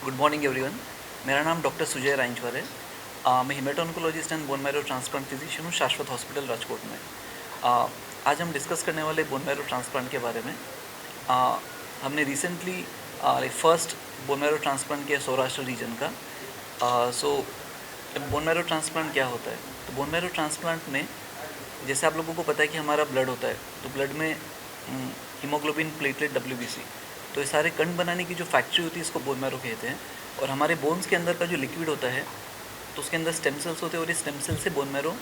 Good morning everyone. मेरा नाम doctor Sujay Rainchwar है। मैं haematooncologist and bone marrow transplant physician हूँ शाश्वत हॉस्पिटल राजकोट में। आज हम डिस्कस करने वाले बोन मैरो ट्रांसप्लांट के बारे में। हमने recently first bone marrow transplant किया सौराष्ट्र रीजन का। सो बोन मैरो ट्रांसप्लांट क्या होता है? तो बोन मैरो ट्रांसप्लांट में जैसे आप लोगों को पता है कि हमारा ब्लड होता है, तो ब्लड में हीमोग्लोबिन, प्लेटलेट, डब्ल्यूबीसी, तो ये सारे कण बनाने की जो फैक्ट्री होती है इसको बोन मैरो कहते हैं। और हमारे बोन्स के अंदर का जो लिक्विड होता है तो उसके अंदर स्टेम सेल्स होते हैं और इस स्टेम सेल से बोन मैरो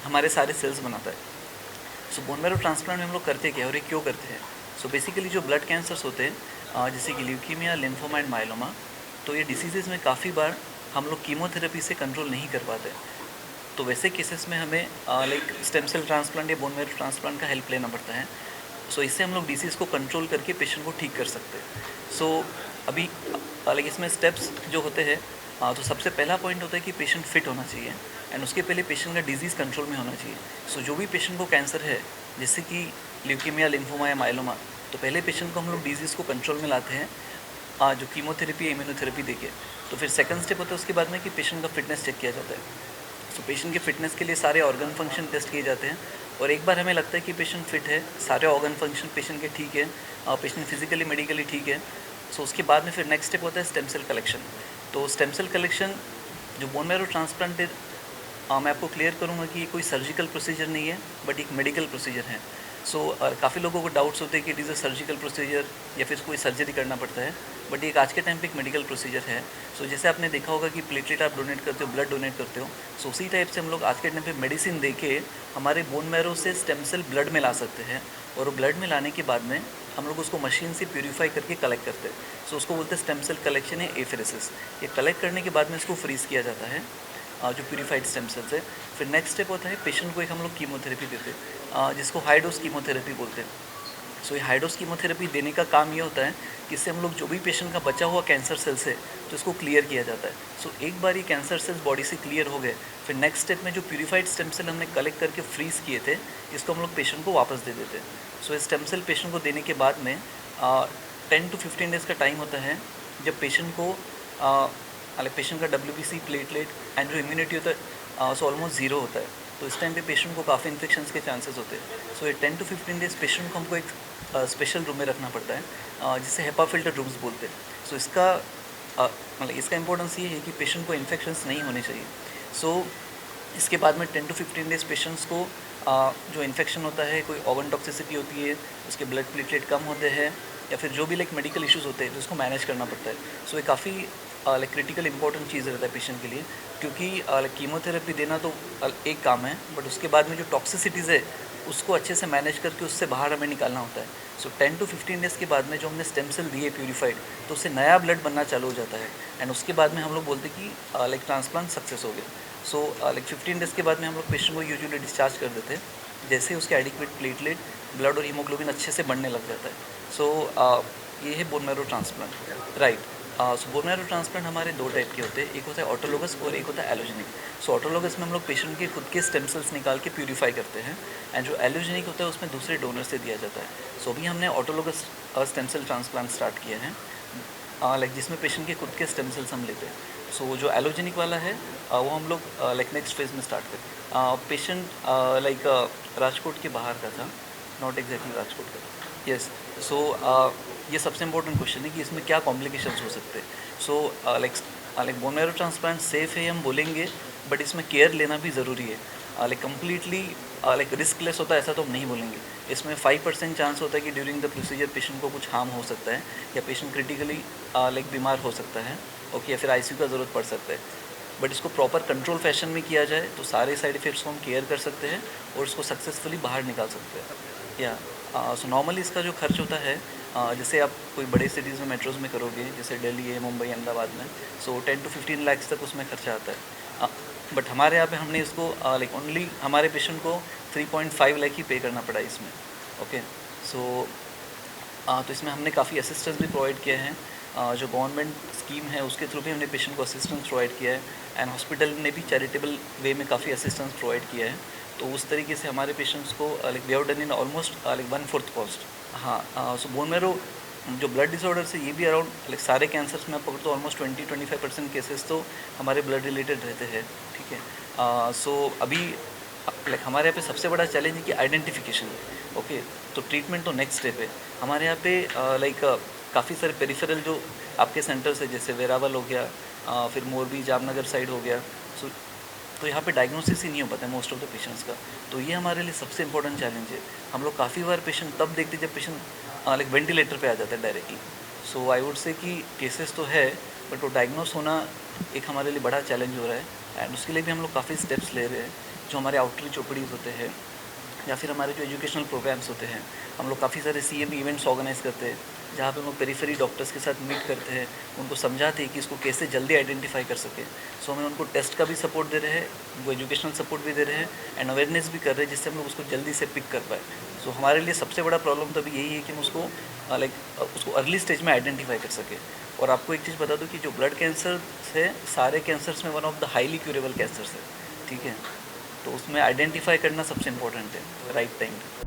हमारे सारे सेल्स बनाता है। सो बोन मैरो ट्रांसप्लांट में हम लोग करते क्या है और ये क्यों करते हैं? सो बेसिकली जो ब्लड कैंसर्स होते हैं जैसे कि ल्यूकीमिया, लिम्फोमा एंड माइलोमा, तो ये डिसीज़ में काफ़ी बार हम लोग कीमोथेरेपी से कंट्रोल नहीं कर पाते। तो वैसे केसेस में हमें लाइक स्टेम सेल ट्रांसप्लांट या बोन मैरो ट्रांसप्लांट का हेल्प लेना पड़ता है। सो इससे हम लोग डिसीज़ को कंट्रोल करके पेशेंट को ठीक कर सकते हैं। सो अभी लाइक इसमें स्टेप्स जो होते हैं, तो सबसे पहला पॉइंट होता है कि पेशेंट फिट होना चाहिए एंड उसके पहले पेशेंट का डिजीज़ कंट्रोल में होना चाहिए। सो जो भी पेशेंट को कैंसर है जैसे कि ल्यूकीमिया, लिम्फोमा या माइलोमा, तो पहले पेशेंट को हम लोग डिजीज़ को कंट्रोल में लाते हैं जो कीमोथेरेपी या इम्यूनोथेरेपी देके। तो फिर सेकंड स्टेप होता है उसके बाद में कि पेशेंट का फिटनेस चेक किया जाता है। सो पेशेंट के फिटनेस के लिए सारे ऑर्गन फंक्शन टेस्ट किए जाते हैं और एक बार हमें लगता है कि पेशेंट फिट है, सारे ऑर्गन फंक्शन पेशेंट के ठीक है, पेशेंट फिजिकली मेडिकली ठीक है, सो उसके बाद में फिर नेक्स्ट स्टेप होता है स्टेम सेल कलेक्शन। तो स्टेम सेल कलेक्शन जो बोन मैरो ट्रांसप्लांट मैं आपको क्लियर करूँगा कि ये कोई सर्जिकल प्रोसीजर नहीं है बट एक मेडिकल प्रोसीजर है। सो काफ़ी लोगों को डाउट्स होते हैं कि it is a surgical procedure या फिर कोई सर्जरी करना पड़ता है, बट ये आज के टाइम पे एक मेडिकल प्रोसीजर है। सो जैसे आपने देखा होगा कि प्लेटलेट आप डोनेट करते हो, ब्लड डोनेट करते हो, सो उसी टाइप से हम लोग आज के टाइम पे मेडिसिन दे के हमारे बोन मैरो से स्टेम सेल ब्लड में ला सकते हैं और ब्लड में लाने के बाद में हम लोग उसको मशीन से प्यूरीफाई करके कलेक्ट करते हैं। सो उसको बोलते हैं स्टेम सेल कलेक्शन या एफेरेसिस। ये कलेक्ट करने के बाद में इसको फ्रीज़ किया जाता है जो प्यूरीफाइड स्टेम सेल्स है। फिर नेक्स्ट स्टेप होता है पेशेंट को एक हम लोग कीमोथेरेपी देते हैं जिसको हाई डोज कीमोथेरेपी बोलते हैं। सो ये हाई डोज कीमोथेरेपी देने का काम ये होता है कि इससे हम लोग जो भी पेशेंट का बचा हुआ कैंसर सेल्स है तो इसको क्लियर किया जाता है। सो एक बार ये कैंसर सेल्स बॉडी से क्लियर हो गए, फिर नेक्स्ट स्टेप में जो प्यूरीफाइड स्टेम सेल हमने कलेक्ट करके फ्रीज़ किए थे इसको हम लोग पेशेंट को वापस दे देते हैं। सो ये स्टेम सेल पेशेंट को देने के बाद में 10 to 15 डेज़ का टाइम होता है जब पेशेंट को पेशेंट का डब्ल्यूबीसी, प्लेटलेट एंड जो इम्यूनिटी होता है सो ऑलमोस्ट ज़ीरो होता है। तो इस टाइम पे पेशेंट को काफ़ी इन्फेक्शंस के चांसेस होते हैं। सो ये 10 to 15 डेज़ पेशेंट को हमको एक स्पेशल रूम में रखना पड़ता है जिसे हेपा फिल्टर रूम्स बोलते हैं। सो इसका इसका इम्पोर्टेंस ये है कि पेशेंट को इन्फेक्शंस नहीं होने चाहिए। सो इसके बाद में 10 to 15 डेज़ पेशेंट्स को जो इन्फेक्शन होता है, कोई ऑर्गन टॉक्सिसिटी होती है, उसके ब्लड प्लेटलेट कम होते हैं या फिर जो भी लाइक मेडिकल इश्यूज़ होते हैं तो उसको मैनेज करना पड़ता है। सो ये काफ़ी लाइक क्रिटिकल इंपॉर्टेंट चीज़ रहता है पेशेंट के लिए, क्योंकि लाइक कीमोथेरेपी देना तो एक काम है बट उसके बाद में जो टॉक्सिसिटीज़ है उसको अच्छे से मैनेज करके उससे बाहर हमें निकालना होता है। सो 10 to 15 डेज़ के बाद में जो हमने स्टेम सेल दिए प्यूरीफाइड, तो उससे नया ब्लड बनना चालू हो जाता है एंड उसके बाद में हम लोग बोलते हैं कि लाइक ट्रांसप्लांट सक्सेस हो गया। सो लाइक 15 डेज़ के बाद में हम लोग पेशेंट को यूजुअली डिस्चार्ज कर देते हैं जैसे ही उसके एडिक्वेट प्लेटलेट, ब्लड और हीमोग्लोबिन अच्छे से बढ़ने लग जाता है। सो ये है बोन मैरो ट्रांसप्लांट, राइट। सो बोन मैरो ट्रांसप्लांट हमारे दो टाइप के होते हैं, एक होता है ऑटोलोगस और एक होता है एलोजेनिक। सो ऑटोलोगस में हम लोग पेशेंट के खुद के स्टेम सेल्स निकाल के प्यूरीफाई करते हैं एंड जो एलोजेनिक होता है उसमें दूसरे डोनर से दिया जाता है। सो अभी हमने autologous stem cell transplant start किया है लाइक जिसमें पेशेंट के खुद के स्टेम सेल्स हम लेते हैं। सो जो एलोजेनिक वाला है वो हम लोग लाइक नेक्स्ट फेज़ में स्टार्ट करें। पेशेंट लाइक राजकोट के बाहर का था, नॉट एग्जैक्टली राजकोट का। यस। सो ये सबसे इम्पोर्टेंट क्वेश्चन है कि इसमें क्या कॉम्प्लिकेशंस हो सकते हैं। So like bone marrow transplant safe है हम बोलेंगे, बट इसमें केयर लेना भी ज़रूरी है। लाइक कम्प्लीटली लाइक रिस्कलेस होता है ऐसा तो हम नहीं बोलेंगे। इसमें 5% चांस होता है कि ड्यूरिंग द प्रोसीजर पेशेंट को कुछ हार्म हो सकता है या पेशेंट क्रिटिकली लाइक बीमार हो सकता है, ओके, या फिर आईसीयू का ज़रूरत पड़ सकता है। बट इसको प्रॉपर कंट्रोल फैशन में किया जाए तो सारे साइड इफ़ेक्ट्स को हम केयर कर सकते हैं और उसको सक्सेसफुली बाहर निकाल सकते हैं। या सो नॉर्मली इसका जो खर्च होता है जैसे आप कोई बड़े सिटीज़ में मेट्रोज़ में करोगे जैसे दिल्ली है, मुंबई, अहमदाबाद में, सो 10 to 15 लाख तक उसमें खर्चा आता है। बट हमारे यहाँ पे हमने इसको लाइक ओनली हमारे पेशेंट को 3.5 लाख ही पे करना पड़ा इसमें, ओके। सो तो इसमें हमने काफ़ी असिस्टेंस भी प्रोवाइड किया है। जो गवर्नमेंट स्कीम है उसके थ्रू भी हमने पेशेंट को असिस्टेंस प्रोवाइड किया है एंड हॉस्पिटल ने भी चैरिटेबल वे में काफ़ी असिस्टेंस प्रोवाइड किया है। तो उस तरीके से हमारे पेशेंट्स को like we have done in almost like 1/4 cost. हाँ। सो बोन मैरो जो ब्लड डिसऑर्डर्स है ये भी अराउंड लाइक सारे कैंसर्स में आप पकड़ तो ऑलमोस्ट 20-25% केसेस तो हमारे ब्लड रिलेटेड रहते हैं, ठीक है। सो अभी लाइक हमारे यहाँ पे सबसे बड़ा चैलेंज है कि आइडेंटिफिकेशन। ओके, तो ट्रीटमेंट तो नेक्स्ट स्टेप है हमारे यहाँ पे। लाइक काफ़ी सारे पेरिफेरल जो आपके सेंटर्स है, जैसे वेरावल हो गया, फिर मोरबी जामनगर साइड हो गया। सो तो यहाँ पे डायग्नोसिस ही नहीं हो पाता है मोस्ट ऑफ द पेशेंट्स का। तो ये हमारे लिए सबसे इंपॉर्टेंट चैलेंज है। हम लोग काफ़ी बार पेशेंट तब देखते जब पेशेंट लाइक वेंटिलेटर पे आ जाता है directly. So I would say कि केसेस तो है, बट वो डायग्नोस होना एक हमारे लिए बड़ा चैलेंज हो रहा है। एंड उसके लिए भी हम लोग काफ़ी स्टेप्स ले रहे हैं। जो हमारे आउटरीच ओपीडीज होते हैं या फिर हमारे जो एजुकेशनल प्रोग्राम्स होते हैं, हम लोग काफ़ी सारे CM इवेंट्स ऑर्गेनाइज करते हैं, जहाँ पे हम लोग पेरिफेरी डॉक्टर्स के साथ मीट करते हैं, उनको समझाते हैं कि इसको कैसे जल्दी आइडेंटिफाई कर सकें। सो हमें उनको टेस्ट का भी सपोर्ट दे रहे हैं, उनको एजुकेशनल सपोर्ट भी दे रहे हैं, एंड अवेयरनेस भी कर रहे हैं, जिससे हम लोग उसको जल्दी से पिक कर पाए। सो हमारे लिए सबसे बड़ा प्रॉब्लम तो अभी यही है कि हम उसको उसको अर्ली स्टेज में आइडेंटिफाई कर सकें। और आपको एक चीज़ बता दूँ कि जो ब्लड कैंसर है, सारे कैंसर्स में one of the highly curable cancers है, ठीक है। तो उसमें आइडेंटिफाई करना सबसे इम्पोर्टेंट है राइट टाइम पे।